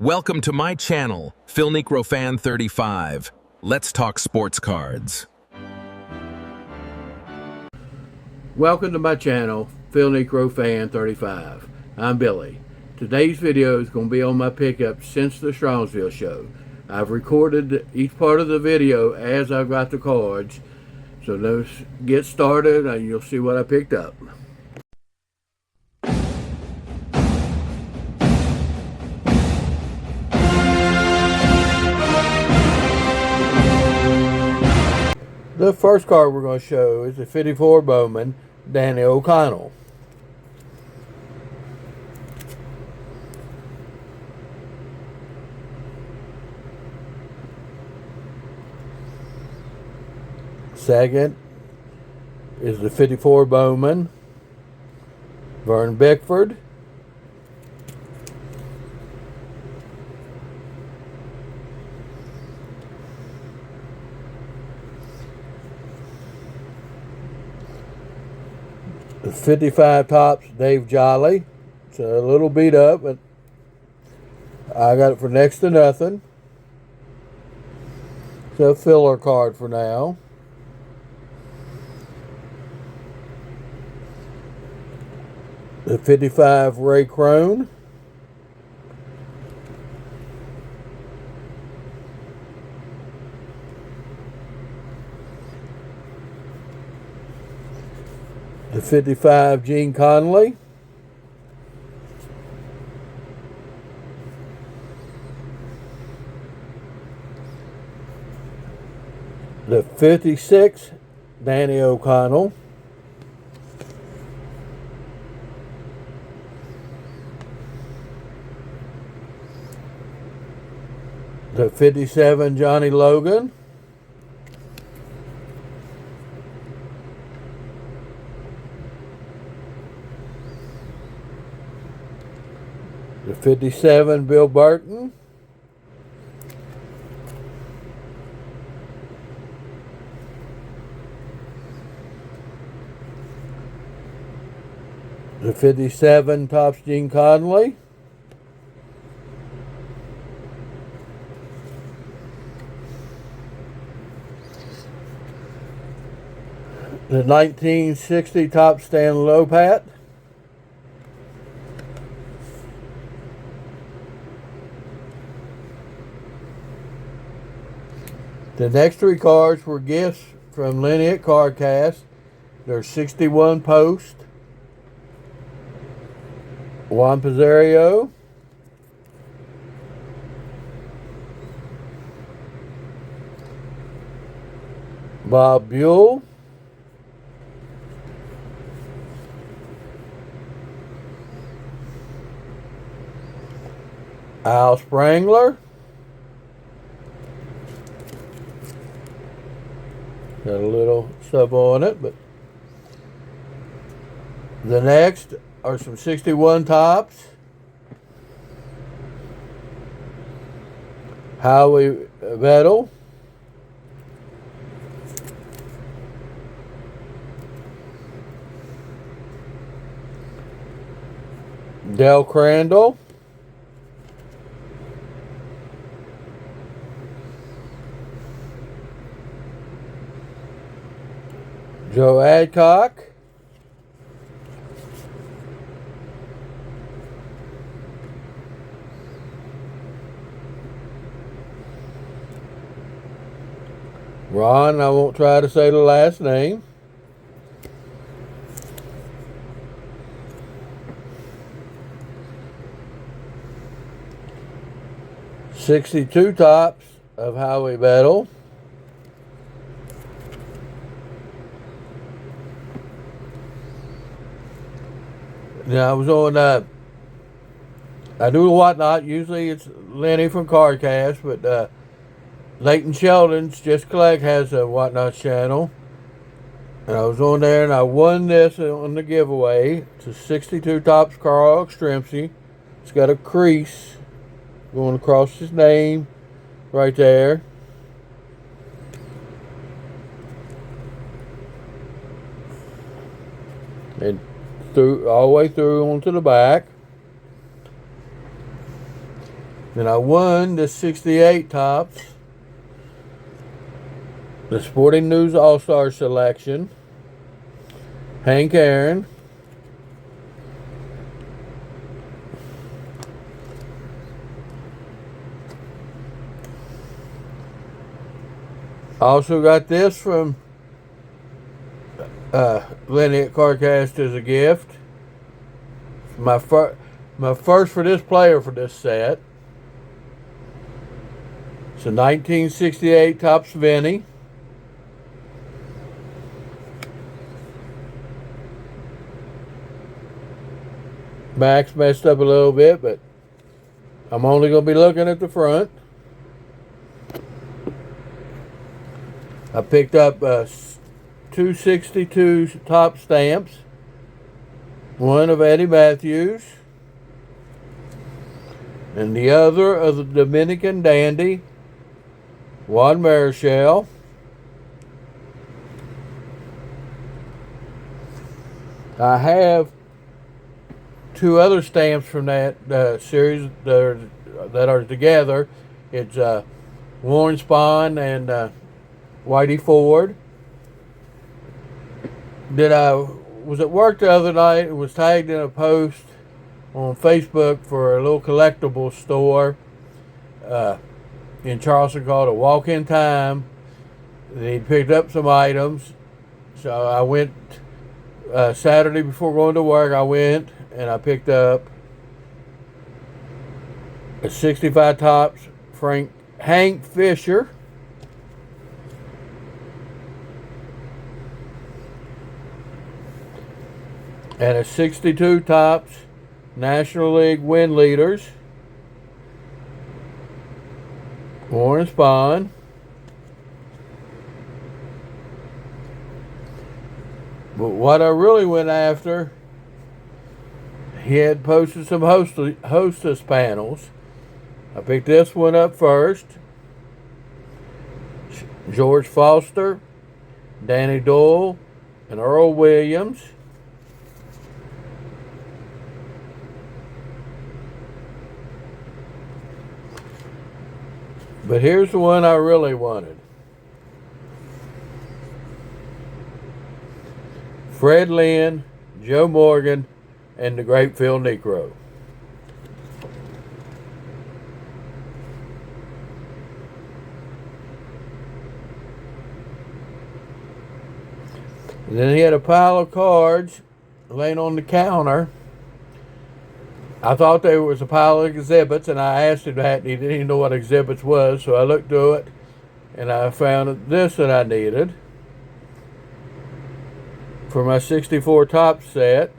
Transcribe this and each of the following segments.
Welcome to my channel, Phil Niekro Fan 35. Let's talk sports cards. Welcome to my channel, Phil Niekro Fan 35. I'm Billy. Today's video is going to be on my pickups since the Strongsville show. I've recorded each part of the video as I've got the cards. So let's get started and you'll see what I picked up. The first card we're going to show is the 54 Bowman, Danny O'Connell. Second is the 54 Bowman, Vern Bickford. The 55 Topps, Dave Jolly. It's a little beat up, but I got it for next to nothing. It's a filler card for now. The 55 Ray Crone. The 55 Gene Conley. The 56 Danny O'Connell. The 57 Johnny Logan. The 57 Bill Burton. The 57 Topps Gene Conley. The 1960 Topps Stan Lopat. The next three cards were gifts from Lenny at Cardcast. There's 61 Post, Juan Pizarro, Bob Buell, Al Sprangler, got a little stuff on it, but the next are some 61 Topps, Howie Vettel, Del Crandall, Joe Adcock, Ron, I won't try to say the last name, .62 Topps of Howie Vettel, now I was on I do Whatnot. Usually it's Lenny from Cardcast, but Leighton Sheldon's Just Collect has a Whatnot channel. And I was on there and I won this on the giveaway. It's a 62 Topps Carl Extremsy. It's got a crease going across his name right there. And through all the way through onto the back. Then I won the 68 Tops, the Sporting News All-Star Selection, Hank Aaron, also got this from Lenny at CardCast as a gift. My first for this player for this set. It's a 1968 Topps Vinny. Back's messed up a little bit, but I'm only going to be looking at the front. I picked up 262 Topps stamps. One of Eddie Matthews. And the other of the Dominican Dandy, Juan Marichal. I have two other stamps from that series that are together. It's Warren Spahn and Whitey Ford. I was at work the other night and was tagged in a post on Facebook for a little collectible store in Charleston called a Walk-In Time. They picked up some items, so I went Saturday before going to work. I went and I picked up a 65 Topps Hank Fisher. And a 62 Topps National League win leaders, Warren Spahn. But what I really went after, he had posted some hostess panels. I picked this one up first. George Foster, Danny Doyle, and Earl Williams. But here's the one I really wanted. Fred Lynn, Joe Morgan, and the great Phil Niekro. And then he had a pile of cards laying on the counter. I thought there was a pile of exhibits, and I asked him that, and he didn't even know what exhibits was, so I looked through it, and I found this that I needed for my 64 Topps set.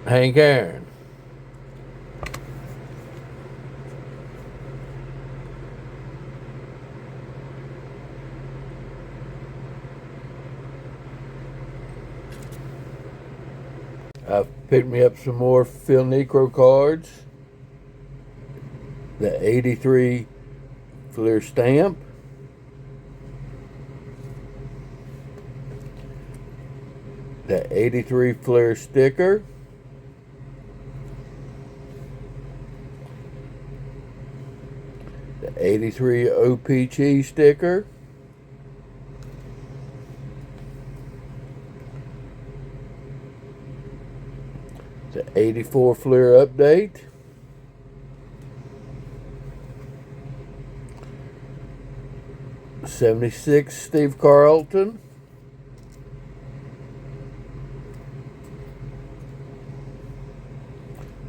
Hank Aaron. I picked me up some more Phil Niekro cards. The 83 Fleer stamp. The 83 Fleer sticker. The 83 OPC sticker. The 84 Fleer update. '76 Steve Carlton.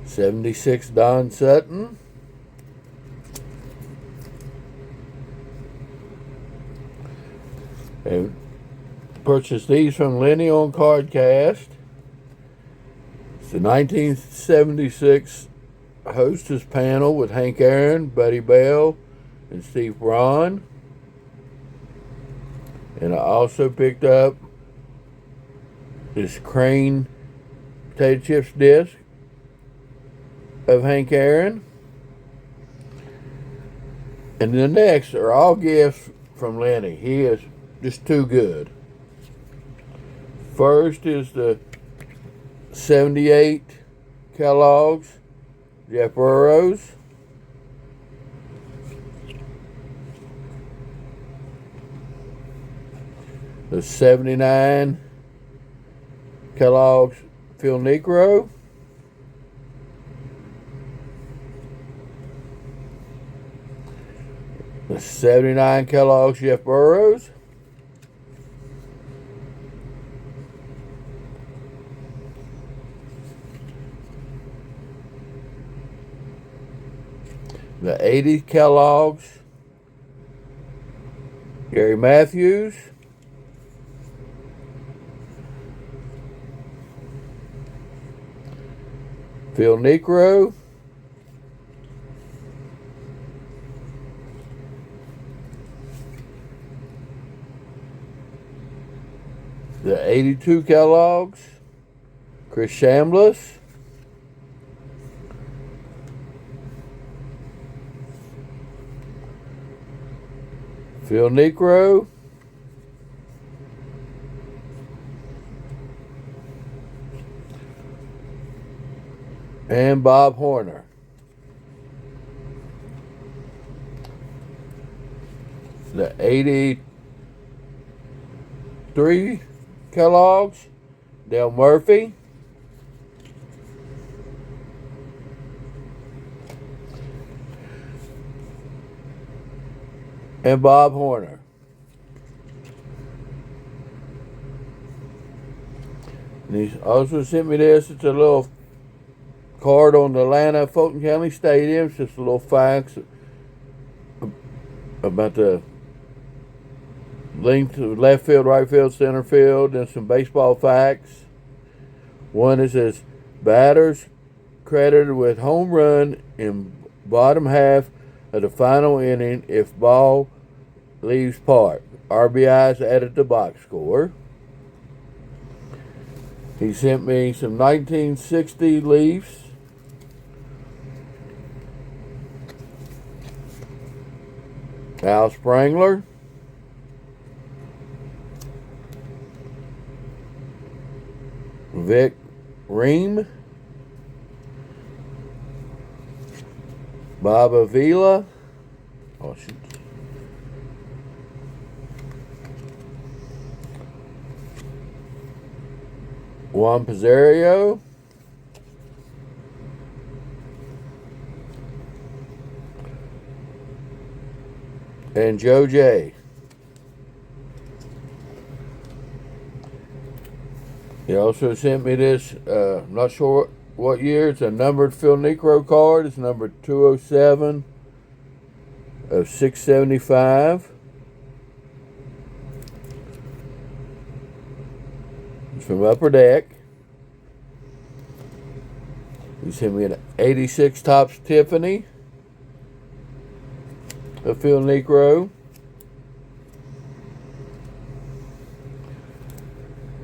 '76 Don Sutton. And purchased these from Lenny on CardCast. The 1976 Hostess panel with Hank Aaron, Buddy Bell, and Steve Braun. And I also picked up this Crane potato chips disc of Hank Aaron. And the next are all gifts from Lenny. He is just too good. First is the 78 Kellogg's Jeff Burrows. The 79 Kellogg's Phil Niekro. The 79 Kellogg's Jeff Burrows. The 80 Kellogg's Gary Matthews. Phil Niekro. The 82 Kellogg's Chris Chambliss. Phil Niekro. And Bob Horner. The 83 Kellogg's Dale Murphy. And Bob Horner. And he also sent me this. It's a little card on the Atlanta Fulton County Stadium. It's just a little facts about the length of left field, right field, center field, and some baseball facts. One is says batters credited with home run in bottom half of the final inning if ball leaves park. RBIs added to box score. He sent me some 1960 Leafs. Al Sprangler. Vic Ream. Bob Avila. Oh, shoot. Juan Pizarro. And Joe J. He also sent me this, I'm not sure what year. It's a numbered Phil Niekro card. It's number 207 of 675. It's from Upper Deck. He sent me an 86 Topps Tiffany of Phil Niekro.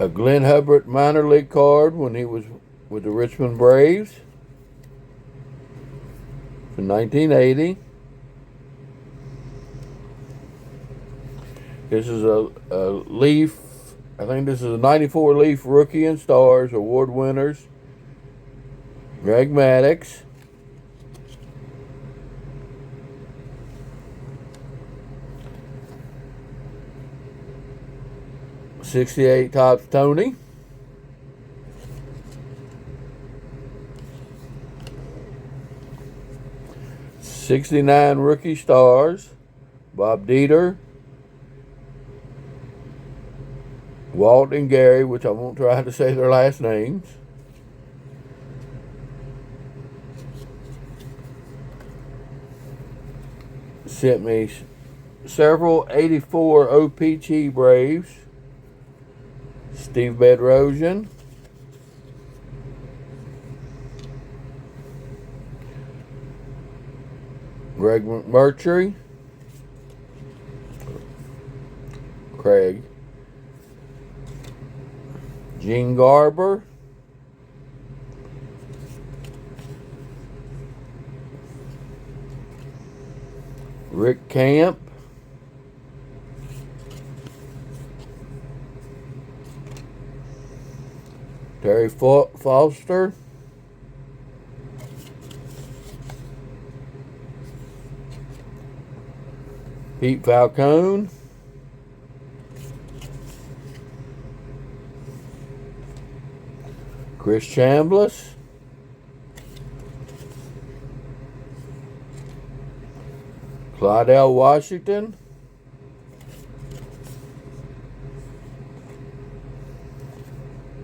A Glenn Hubbard minor league card when he was with the Richmond Braves from 1980. This is a Leaf, I think this is a 94 Leaf Rookie and Stars Award winners. Greg Maddux. '68 Topps Tony. '69 Rookie Stars Bob Dieter, Walt and Gary, which I won't try to say their last names. Sent me several 84 OPC Braves. Steve Bedrosian. Greg McMurtry. Craig. Gene Garber. Rick Camp. Terry Foster. Pete Falcone. Chris Chambliss. Claudell Washington.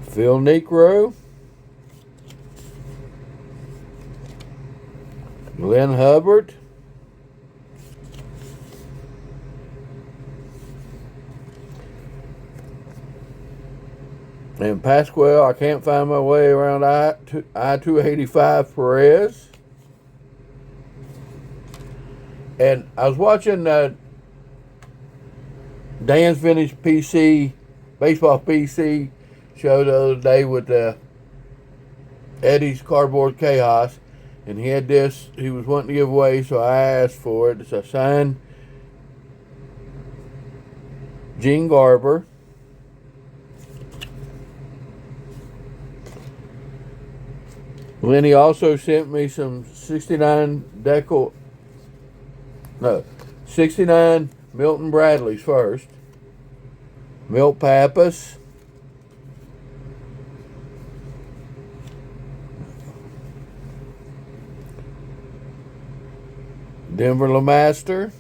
Phil Niekro. Glenn Hubbard. And Pasquale, I can't find my way around I-285 Perez. And I was watching Dan's Vintage PC, Baseball PC show the other day with Eddie's Cardboard Chaos. And he had this he was wanting to give away, so I asked for it. It's a signed Gene Garber. Lenny also sent me some 69 Milton Bradley's first. Milt Pappas. Denver LeMaster.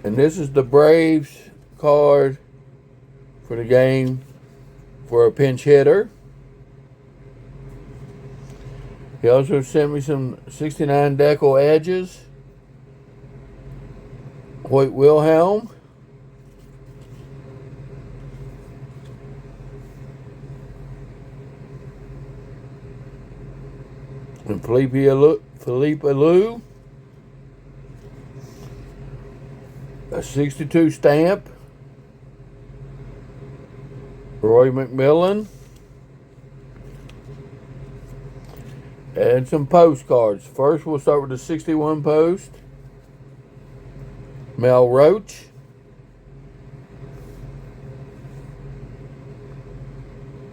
And this is the Braves card for the game for a pinch hitter. He also sent me some 69 decal edges. Hoyt Wilhelm. And Felipe Alou. A 62 stamp. Roy McMillan. And some postcards. First, we'll start with the 61 post. Mel Roach.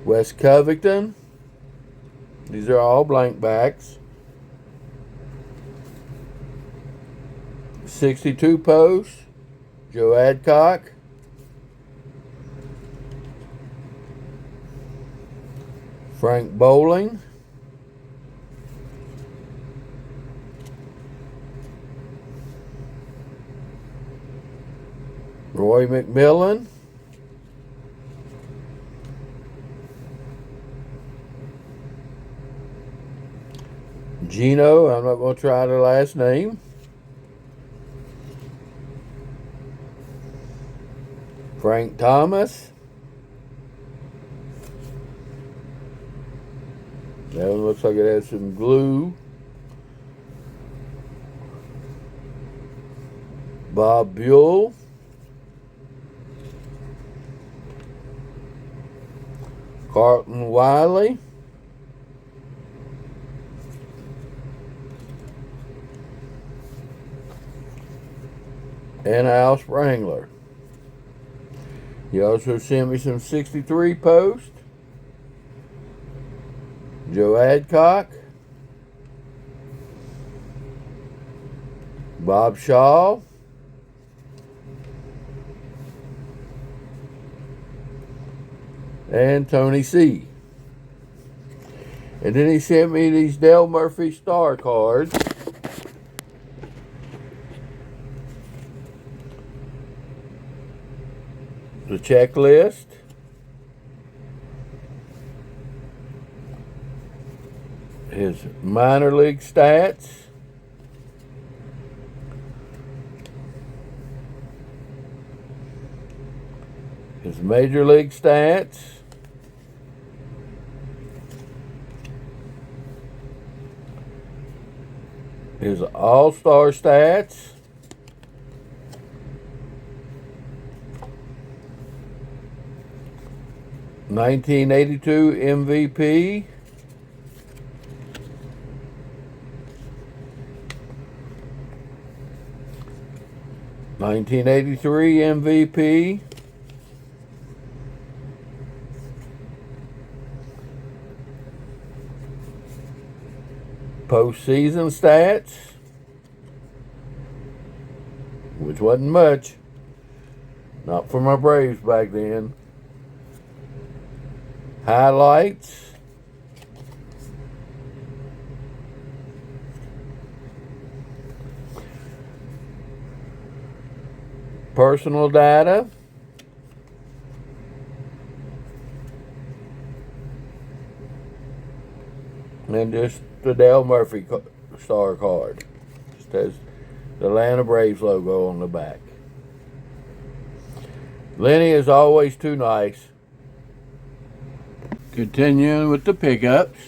Wes Covington. These are all blank backs. 62 post. Joe Adcock. Frank Bowling. Roy McMillan. Gino, I'm not going to try the last name. Frank Thomas. That one looks like it has some glue. Bob Buell. Carlton Wiley. And Al Sprangler. He also sent me some 63 post. Joe Adcock. Bob Shaw. And Tony C. And then he sent me these Dale Murphy star cards. The checklist. His minor league stats. His major league stats. His all-star stats. '82 MVP. '83 MVP. Postseason stats. which wasn't much. Not for my Braves back then. Highlights. Personal data. And just the Dale Murphy star card. Just has the Atlanta Braves logo on the back. Lenny is always too nice. Continuing with the pickups.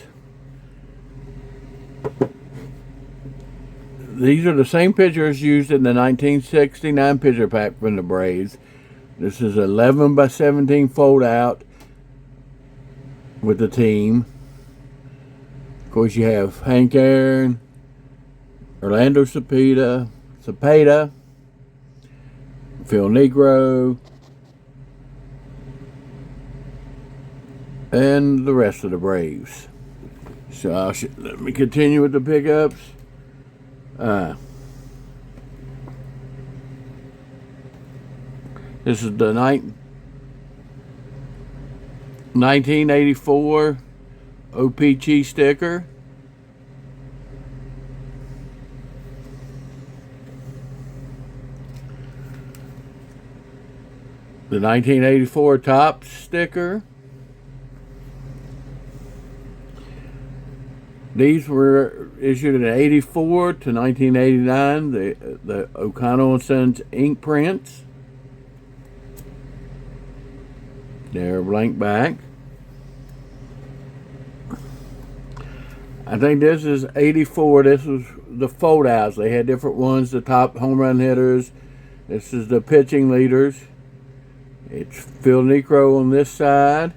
These are the same pictures used in the 1969 picture pack from the Braves. This is 11 by 17 fold out with the team. Of course, you have Hank Aaron, Orlando Cepeda, Phil Niekro, and the rest of the Braves. So let me continue with the pickups. This is the 1984 OPG sticker. The 1984 Topps sticker. These were issued in 84 to 1989. The O'Connell & Sons ink prints. They're blank back. I think this is 84. This was the fold outs. They had different ones. The top home run hitters. This is the pitching leaders. It's Phil Niekro on this side.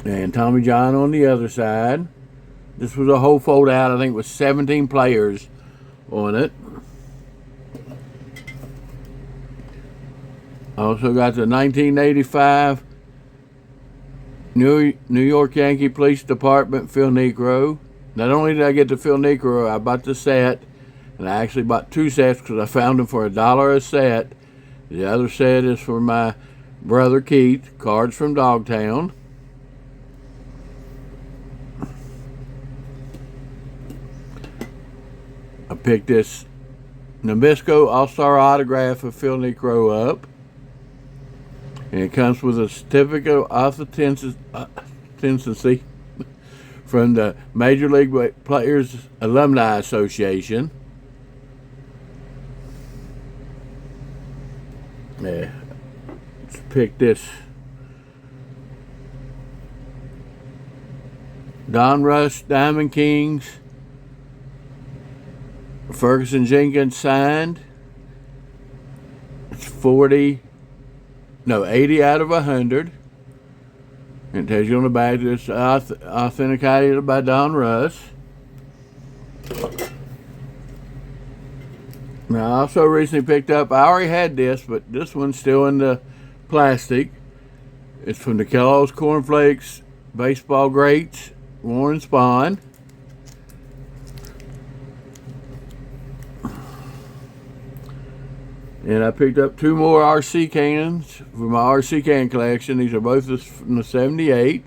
And Tommy John on the other side. This was a whole fold out. I think it was 17 players on it. Also got the 1985 New York Yankee Police Department Phil Niekro. Not only did I get the Phil Niekro, I bought the set. And I actually bought two sets because I found them for $1 a set. The other set is for my brother Keith, cards from Dogtown. I picked this Nabisco All-Star autograph of Phil Niekro up. And it comes with a certificate of authenticity from the Major League Players Alumni Association. Yeah, let's pick this Don Russ Diamond Kings Ferguson Jenkins signed. It's 80 out of 100. It tells you on the back that it's authenticated by Don Russ. Now, I also recently picked up, I already had this, but this one's still in the plastic. It's from the Kelloggs Cornflakes Baseball Greats, Warren Spahn. And I picked up two more RC cans for my RC can collection. These are both from the 78.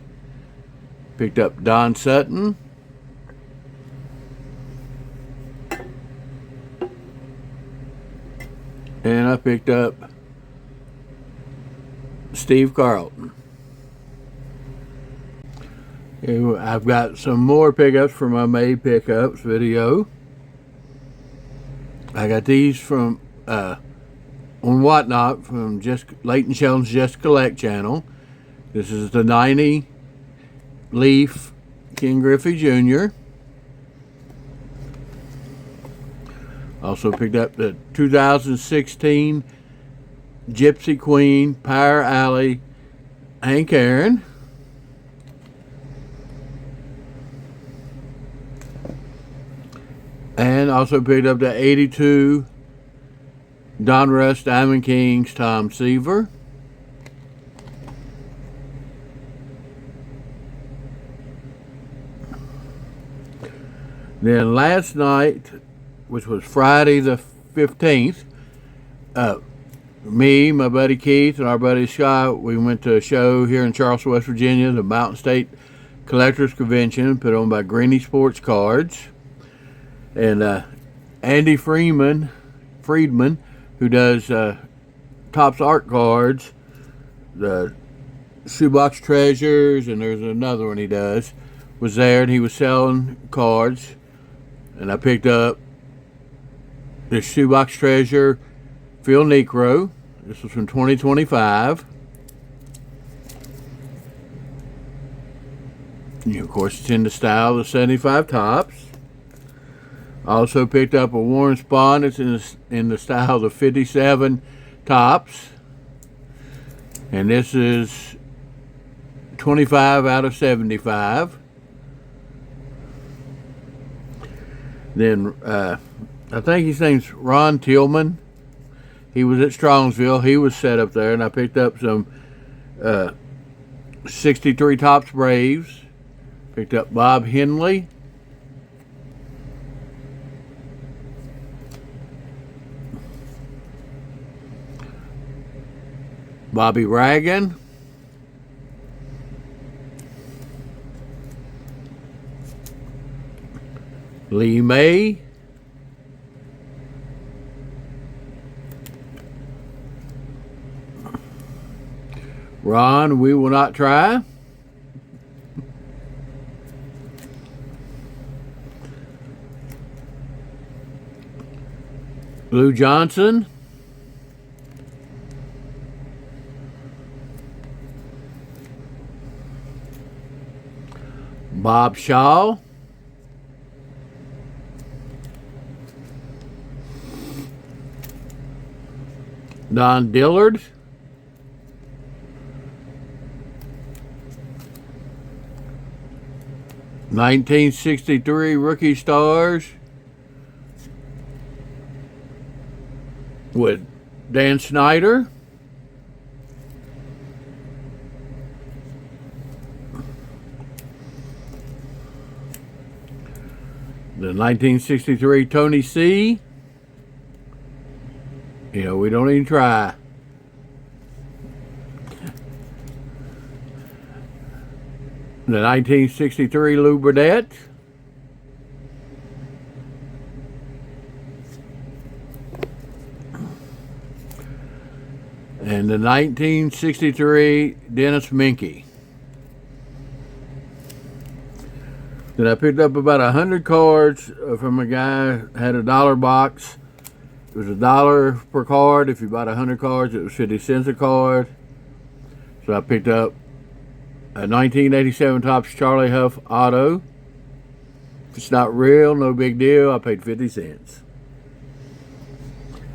Picked up Don Sutton. And I picked up Steve Carlton. I've got some more pickups for my May pickups video. I got these from on Whatnot from Leighton Sheldon's Just Collect channel. This is the 90 Leaf King Griffey Jr. Also picked up the 2016 Gypsy Queen Power Alley Hank Aaron. And also picked up the 82 Don Russ Diamond Kings Tom Seaver. Then last night, which was Friday the 15th. Me, my buddy Keith, and our buddy Scott, we went to a show here in Charleston, West Virginia, the Mountain State Collectors Convention, put on by Greeny Sports Cards. And Andy Friedman, who does Topps Art Cards, the Shoebox Treasures, and there's another one he does, was there, and he was selling cards. And I picked up the Shoebox Treasure Phil Niekro. This was from 2025. And of course, it's in the style of the 75 Topps. I also picked up a Warren Spahn. It's in the style of the 57 Topps. And this is 25 out of 75. Then I think his name's Ron Tillman. He was at Strongsville. He was set up there, and I picked up some 63 Topps Braves. Picked up Bob Henley. Bobby Ragan. Lee May. Ron, we will not try. Lou Johnson. Bob Shaw. Don Dillard. '63 Rookie Stars with Dan Snyder. The 1963 Tony C. You know, we don't even try. The 1963 Lou Burdett. And the 1963 Dennis Minke. Then I picked up about 100 cards from a guy who had a $1 box. It was $1 per card. If you bought 100 cards, it was 50 cents a card. So I picked up a 1987 Topps Charlie Huff Auto. If it's not real, no big deal. I paid 50 cents.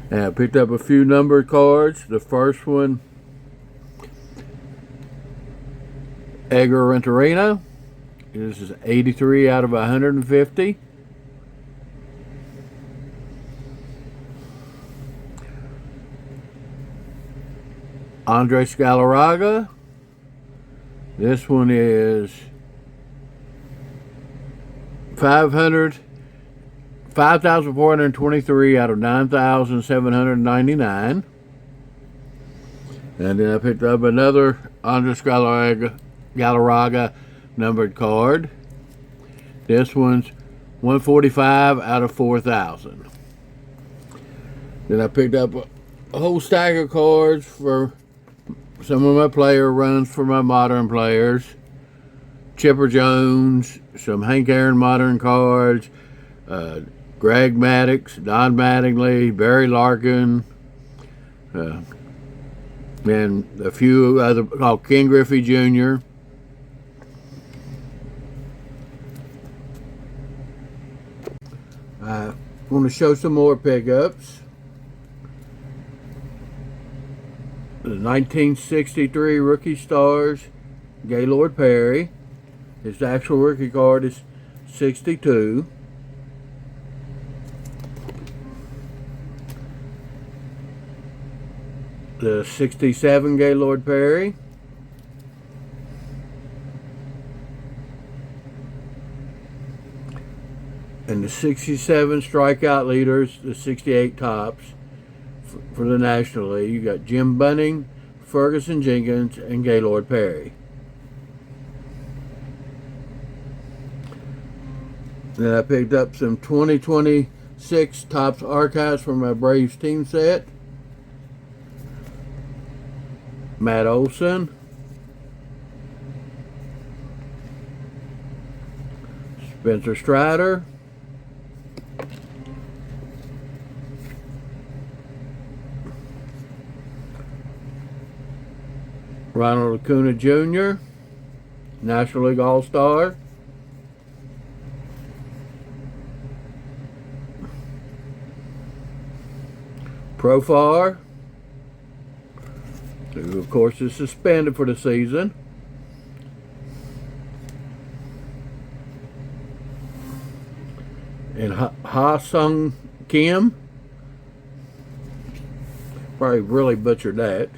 And I picked up a few numbered cards. The first one, Edgar Renteria. This is 83 out of 150. Andres Galarraga. This one is 5,423 out of 9,799. And then I picked up another Andres Galarraga numbered card. This one's 145 out of 4,000. Then I picked up a whole stack of cards for some of my player runs for my modern players. Chipper Jones, some Hank Aaron modern cards, Greg Maddux, Don Mattingly, Barry Larkin, and a few other called Ken Griffey Jr. I want to show some more pickups. The 1963 Rookie Stars, Gaylord Perry. His actual rookie card is 62. The 67 Gaylord Perry. And the 67 strikeout leaders, the 68 tops for the National League. You got Jim Bunning, Ferguson Jenkins, and Gaylord Perry. Then I picked up some 2026 Topps Archives from my Braves team set. Matt Olson, Spencer Strider, Ronald Acuna Jr., National League All-Star, Profar, who of course is suspended for the season, and Ha Sung Kim, probably really butchered that.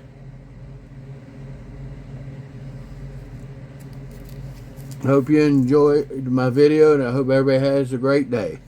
Hope you enjoyed my video, and I hope everybody has a great day.